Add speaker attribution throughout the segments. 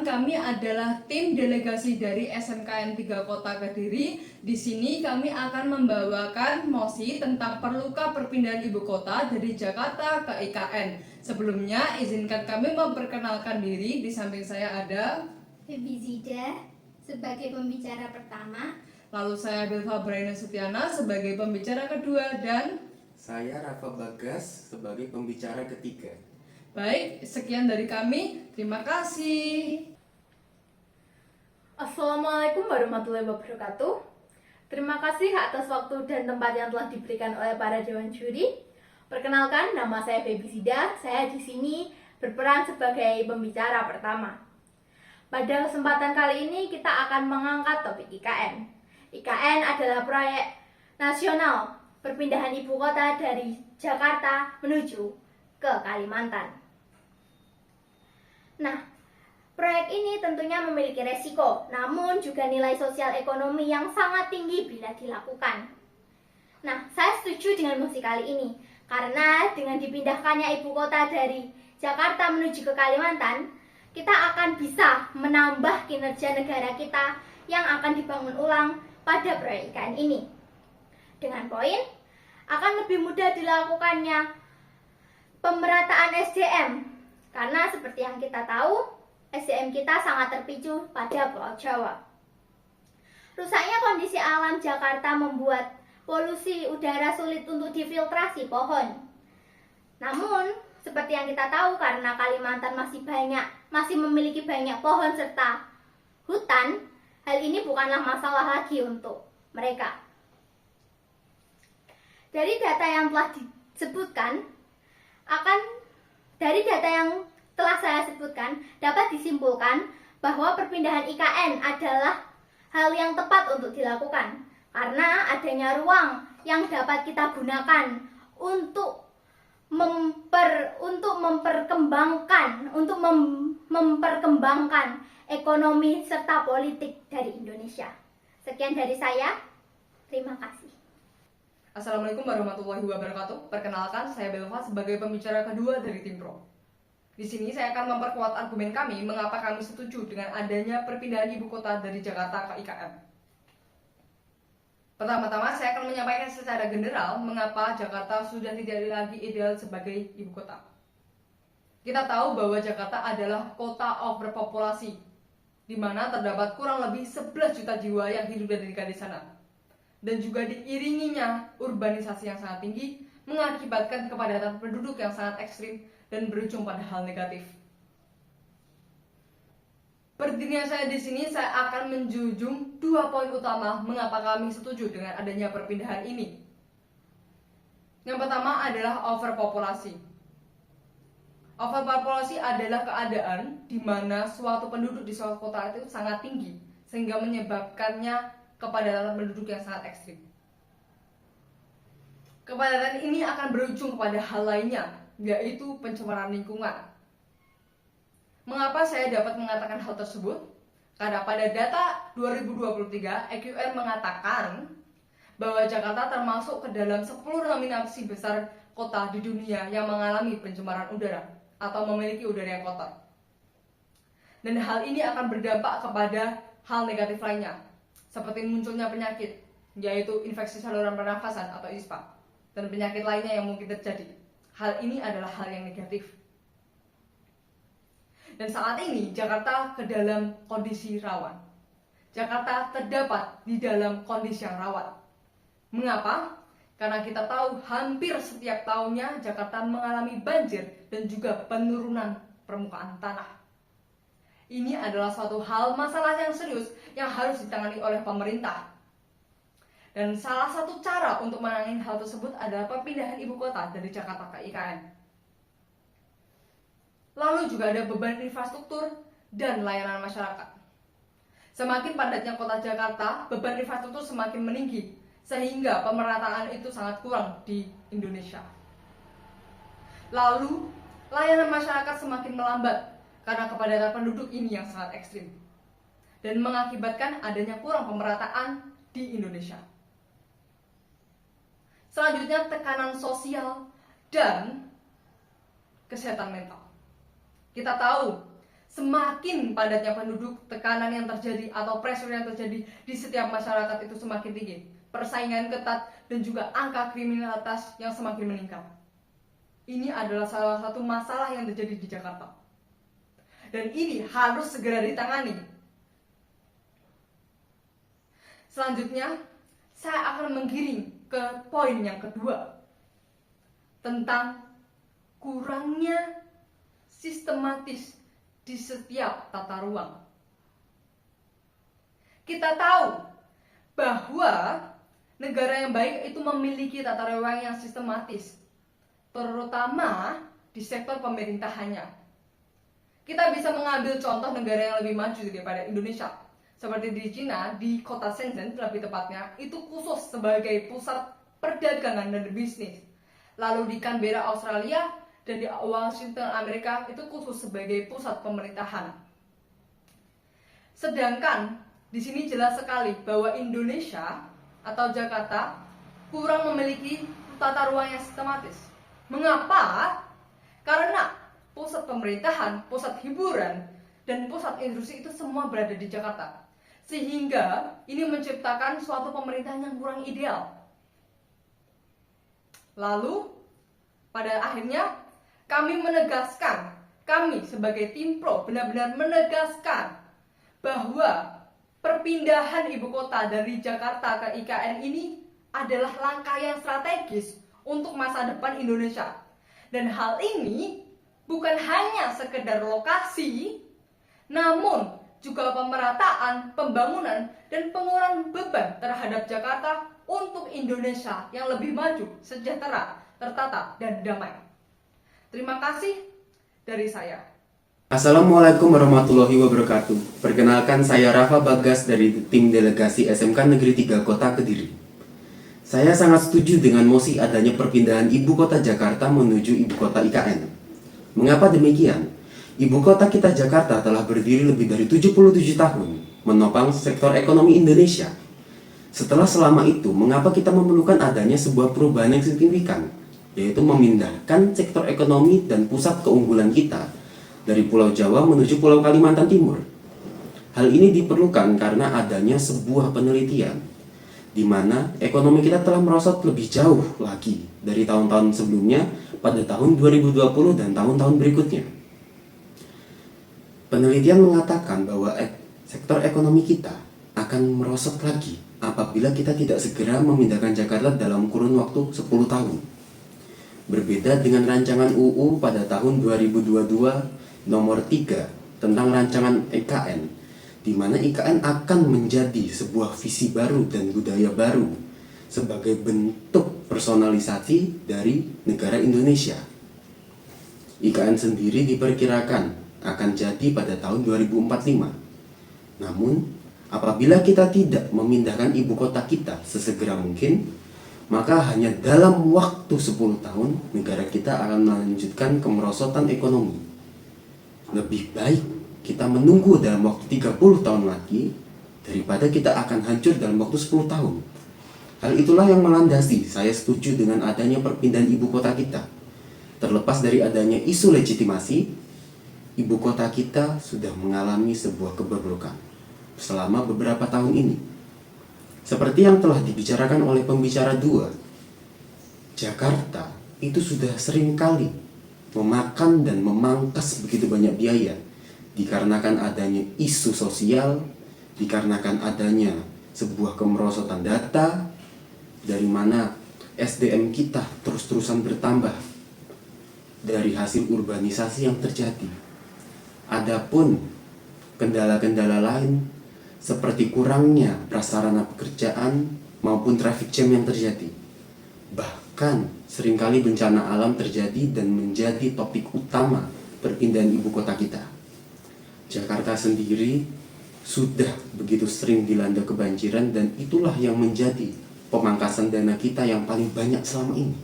Speaker 1: kami adalah tim delegasi dari SMKN 3 Kota Kediri. Di sini kami akan membawakan mosi tentang perlukah perpindahan ibu kota dari Jakarta ke IKN. Sebelumnya, izinkan kami memperkenalkan diri. Di samping saya ada
Speaker 2: Febi Zida sebagai pembicara pertama.
Speaker 1: Lalu saya Belva Braina Sutiana sebagai pembicara kedua dan
Speaker 3: saya Rafa Bagas sebagai pembicara ketiga.
Speaker 1: Baik, sekian dari kami. Terima kasih.
Speaker 4: Assalamualaikum warahmatullahi wabarakatuh. Terima kasih atas waktu dan tempat yang telah diberikan oleh para dewan juri. Perkenalkan, nama saya Febi Zida. Saya di sini berperan sebagai pembicara pertama. Pada kesempatan kali ini kita akan mengangkat topik IKN. IKN adalah proyek nasional perpindahan ibu kota dari Jakarta menuju ke Kalimantan. Nah, proyek ini tentunya memiliki resiko, namun juga nilai sosial ekonomi yang sangat tinggi bila dilakukan. Nah, saya setuju dengan mosi kali ini, karena dengan dipindahkannya ibu kota dari Jakarta menuju ke Kalimantan, kita akan bisa menambah kinerja negara kita yang akan dibangun ulang pada proyek IKN ini. Dengan poin, akan lebih mudah dilakukannya pemerataan SDM, karena seperti yang kita tahu, SDM kita sangat terpicu pada Pulau Jawa. Rusaknya kondisi alam Jakarta membuat polusi udara sulit untuk difiltrasi pohon. Namun, seperti yang kita tahu, karena Kalimantan masih memiliki banyak pohon serta hutan, hal ini bukanlah masalah lagi untuk mereka. Dari data yang telah saya sebutkan, dapat disimpulkan bahwa perpindahan IKN adalah hal yang tepat untuk dilakukan, karena adanya ruang yang dapat kita gunakan untuk memperkembangkan ekonomi serta politik dari Indonesia. Sekian dari saya, terima kasih.
Speaker 1: Assalamualaikum warahmatullahi wabarakatuh. Perkenalkan, saya Belva sebagai pembicara kedua dari tim Pro. Di sini saya akan memperkuat argumen kami mengapa kami setuju dengan adanya perpindahan ibu kota dari Jakarta ke IKN. Pertama-tama saya akan menyampaikan secara general mengapa Jakarta sudah tidak lagi ideal sebagai ibu kota. Kita tahu bahwa Jakarta adalah kota overpopulasi, di mana terdapat kurang lebih 11 juta jiwa yang hidup dan tinggal di sana. Dan juga diiringinya urbanisasi yang sangat tinggi mengakibatkan kepadatan penduduk yang sangat ekstrim dan berujung pada hal negatif. Berdirinya saya di sini, saya akan menjunjung 2 poin utama mengapa kami setuju dengan adanya perpindahan ini. Yang pertama adalah overpopulasi. Overpopulasi adalah keadaan di mana suatu penduduk di suatu kota itu sangat tinggi, sehingga menyebabkannya kepadatan penduduk yang sangat ekstrim. Kepadatan ini akan berujung kepada hal lainnya, yaitu pencemaran lingkungan. Mengapa saya dapat mengatakan hal tersebut? Karena pada data 2023, EQR mengatakan bahwa Jakarta termasuk ke dalam 10 nominasi besar kota di dunia yang mengalami pencemaran udara atau memiliki udara yang kotor. Dan hal ini akan berdampak kepada hal negatif lainnya, seperti munculnya penyakit, yaitu infeksi saluran pernafasan atau ISPA, dan penyakit lainnya yang mungkin terjadi. Hal ini adalah hal yang negatif. Dan saat ini Jakarta ke dalam kondisi rawan. Jakarta terdapat di dalam kondisi yang rawan. Mengapa? Karena kita tahu hampir setiap tahunnya Jakarta mengalami banjir dan juga penurunan permukaan tanah. Ini adalah suatu hal masalah yang serius yang harus ditangani oleh pemerintah. Dan salah satu cara untuk menangani hal tersebut adalah perpindahan ibu kota dari Jakarta ke IKN. Lalu juga ada beban infrastruktur dan layanan masyarakat. Semakin padatnya kota Jakarta, beban infrastruktur semakin meninggi, sehingga pemerataan itu sangat kurang di Indonesia. Lalu, layanan masyarakat semakin melambat karena kepadatan penduduk ini yang sangat ekstrim, dan mengakibatkan adanya kurang pemerataan di Indonesia. Selanjutnya, tekanan sosial dan kesehatan mental. Kita tahu semakin padatnya penduduk, tekanan yang terjadi atau pressure yang terjadi di setiap masyarakat itu semakin tinggi, persaingan ketat, dan juga angka kriminalitas yang semakin meningkat. Ini adalah salah satu masalah yang terjadi di Jakarta. Dan ini harus segera ditangani. Selanjutnya, saya akan menggiring ke poin yang kedua, tentang kurangnya sistematis di setiap tata ruang. Kita tahu bahwa negara yang baik itu memiliki tata ruang yang sistematis, terutama di sektor pemerintahannya. Kita bisa mengambil contoh negara yang lebih maju daripada Indonesia. Seperti di Cina, di kota Shenzhen lebih tepatnya, itu khusus sebagai pusat perdagangan dan bisnis. Lalu di Canberra, Australia, dan di Washington, Amerika, itu khusus sebagai pusat pemerintahan. Sedangkan di sini jelas sekali bahwa Indonesia atau Jakarta kurang memiliki tata ruang yang sistematis. Mengapa? Karena pusat pemerintahan, pusat hiburan, dan pusat industri itu semua berada di Jakarta. Sehingga ini menciptakan suatu pemerintahan yang kurang ideal. Lalu, pada akhirnya kami sebagai tim pro benar-benar menegaskan bahwa perpindahan ibu kota dari Jakarta ke IKN ini adalah langkah yang strategis untuk masa depan Indonesia. Dan hal ini bukan hanya sekedar lokasi, namun juga pemerataan, pembangunan, dan pengurangan beban terhadap Jakarta untuk Indonesia yang lebih maju, sejahtera, tertata, dan damai. Terima kasih dari saya.
Speaker 3: Assalamualaikum warahmatullahi wabarakatuh. Perkenalkan, saya Rafa Bagas dari tim delegasi SMK Negeri 3 Kota Kediri. Saya sangat setuju dengan mosi adanya perpindahan ibu kota Jakarta menuju ibu kota IKN. Mengapa demikian? Ibu kota kita Jakarta telah berdiri lebih dari 77 tahun, menopang sektor ekonomi Indonesia. Setelah selama itu, mengapa kita memerlukan adanya sebuah perubahan yang signifikan, yaitu memindahkan sektor ekonomi dan pusat keunggulan kita dari Pulau Jawa menuju Pulau Kalimantan Timur. Hal ini diperlukan karena adanya sebuah penelitian, di mana ekonomi kita telah merosot lebih jauh lagi dari tahun-tahun sebelumnya pada tahun 2020 dan tahun-tahun berikutnya. Penelitian mengatakan bahwa sektor ekonomi kita akan merosot lagi apabila kita tidak segera memindahkan Jakarta dalam kurun waktu 10 tahun. Berbeda dengan rancangan UU pada tahun 2022 nomor 3 tentang rancangan IKN, di mana IKN akan menjadi sebuah visi baru dan budaya baru sebagai bentuk personalisasi dari negara Indonesia. IKN sendiri diperkirakan akan jadi pada tahun 2045. Namun, apabila kita tidak memindahkan ibu kota kita sesegera mungkin, maka hanya dalam waktu 10 tahun negara kita akan melanjutkan kemerosotan ekonomi. Lebih baik kita menunggu dalam waktu 30 tahun lagi daripada kita akan hancur dalam waktu 10 tahun. Hal itulah yang melandasi saya setuju dengan adanya perpindahan ibu kota kita. Terlepas dari adanya isu legitimasi, ibu kota kita sudah mengalami sebuah kebobrokan selama beberapa tahun ini. Seperti yang telah dibicarakan oleh pembicara 2, Jakarta itu sudah seringkali memakan dan memangkas begitu banyak biaya dikarenakan adanya isu sosial, dikarenakan adanya sebuah kemerosotan data, dari mana SDM kita terus-terusan bertambah dari hasil urbanisasi yang terjadi. Adapun kendala-kendala lain seperti kurangnya prasarana pekerjaan maupun traffic jam yang terjadi. Bahkan seringkali bencana alam terjadi dan menjadi topik utama perpindahan ibu kota kita. Jakarta sendiri sudah begitu sering dilanda kebanjiran dan itulah yang menjadi pemangkasan dana kita yang paling banyak selama ini.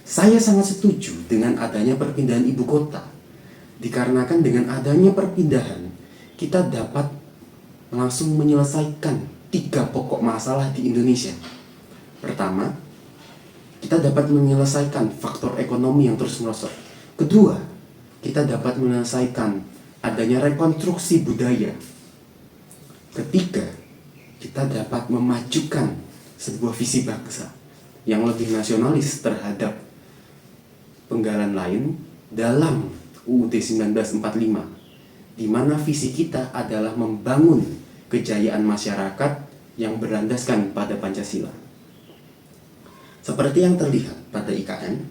Speaker 3: Saya sangat setuju dengan adanya perpindahan ibu kota. Dikarenakan dengan adanya perpindahan, kita dapat langsung menyelesaikan 3 pokok masalah di Indonesia. Pertama, kita dapat menyelesaikan faktor ekonomi yang terus merosot. Kedua, kita dapat menyelesaikan adanya rekonstruksi budaya. Ketiga, kita dapat memajukan sebuah visi bangsa yang lebih nasionalis terhadap penggalan lain dalam UUD 1945, di mana visi kita adalah membangun kejayaan masyarakat yang berlandaskan pada Pancasila. Seperti yang terlihat pada IKN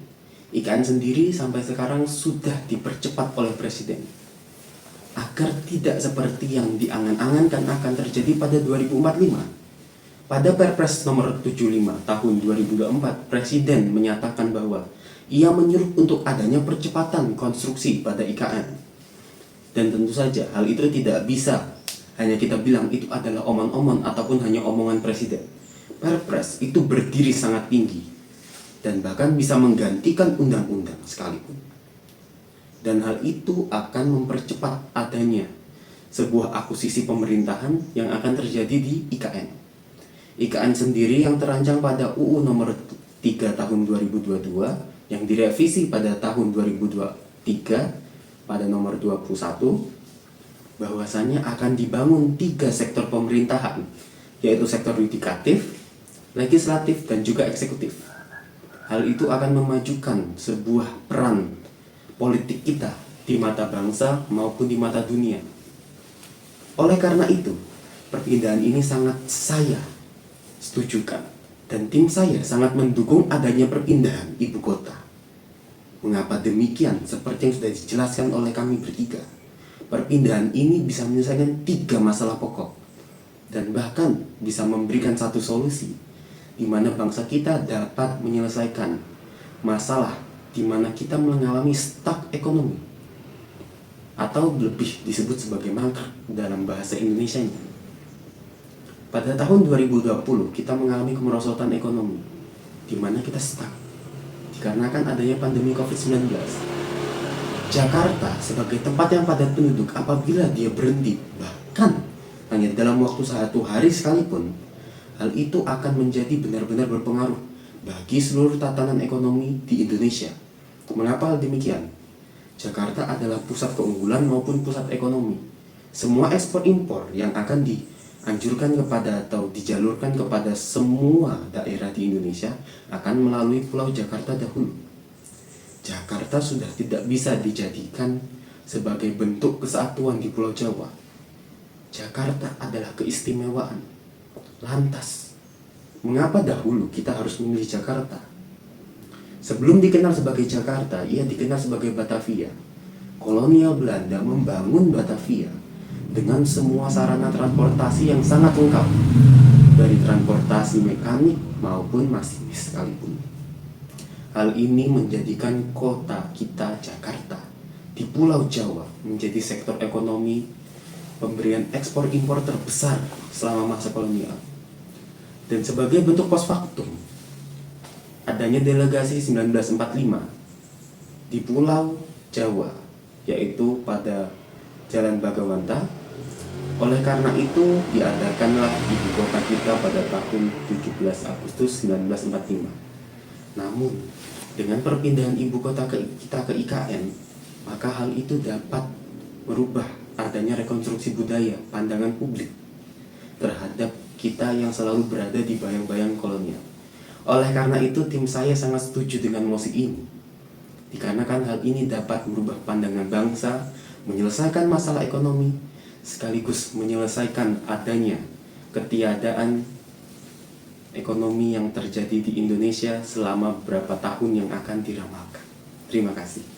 Speaker 3: sendiri sampai sekarang sudah dipercepat oleh Presiden agar tidak seperti yang diangan-angankan akan terjadi pada 2045. Pada Perpres nomor 75 tahun 2024, Presiden menyatakan bahwa ia menyuruh untuk adanya percepatan konstruksi pada IKN. Dan tentu saja hal itu tidak bisa hanya kita bilang itu adalah omong-omong ataupun hanya omongan Presiden. Perpres itu berdiri sangat tinggi dan bahkan bisa menggantikan undang-undang sekalipun. Dan hal itu akan mempercepat adanya sebuah akuisisi pemerintahan yang akan terjadi di IKN. IKN sendiri yang terancang pada UU nomor 3 tahun 2022 yang direvisi pada tahun 2023 pada nomor 21, bahwasanya akan dibangun 3 sektor pemerintahan, yaitu sektor yudikatif, legislatif, dan juga eksekutif. Hal itu akan memajukan sebuah peran politik kita di mata bangsa maupun di mata dunia. Oleh karena itu, perpindahan ini sangat saya setujukan dan tim saya sangat mendukung adanya perpindahan ibu kota. Mengapa demikian? Seperti yang sudah dijelaskan oleh kami bertiga, perpindahan ini bisa menyelesaikan 3 masalah pokok dan bahkan bisa memberikan satu solusi di mana bangsa kita dapat menyelesaikan masalah di mana kita mengalami stuck ekonomi atau lebih disebut sebagai mangkrak dalam bahasa Indonesianya. Pada tahun 2020 kita mengalami kemerosotan ekonomi di mana kita stuck dikarenakan adanya pandemi COVID-19. Jakarta sebagai tempat yang padat penduduk, apabila dia berhenti bahkan hanya dalam waktu 1 hari sekalipun, hal itu akan menjadi benar-benar berpengaruh bagi seluruh tatanan ekonomi di Indonesia. Mengapa hal demikian? Jakarta adalah pusat keunggulan maupun pusat ekonomi. Semua ekspor impor yang akan dianjurkan kepada atau dijalurkan kepada semua daerah di Indonesia akan melalui Pulau Jakarta dahulu. Jakarta sudah tidak bisa dijadikan sebagai bentuk kesatuan di Pulau Jawa. Jakarta adalah keistimewaan. Lantas, mengapa dahulu kita harus memilih Jakarta? Sebelum dikenal sebagai Jakarta, ia dikenal sebagai Batavia. Kolonial Belanda membangun Batavia dengan semua sarana transportasi yang sangat lengkap, dari transportasi mekanik maupun masinis sekalipun. Hal ini menjadikan kota kita Jakarta di Pulau Jawa menjadi sektor ekonomi pemberian ekspor impor terbesar selama masa kolonial. Dan sebagai bentuk post factum, adanya delegasi 1945 di Pulau Jawa, yaitu pada Jalan Bagawanta. Oleh karena itu diadakanlah ibu kota kita pada tahun 17 Agustus 1945. Namun dengan perpindahan ibu kota kita ke IKN, maka hal itu dapat merubah adanya rekonstruksi budaya pandangan publik terhadap kita yang selalu berada di bayang-bayang kolonial. Oleh karena itu, tim saya sangat setuju dengan mosi ini. Dikarenakan hal ini dapat merubah pandangan bangsa, menyelesaikan masalah ekonomi, sekaligus menyelesaikan adanya ketiadaan ekonomi yang terjadi di Indonesia selama beberapa tahun yang akan diramalkan. Terima kasih.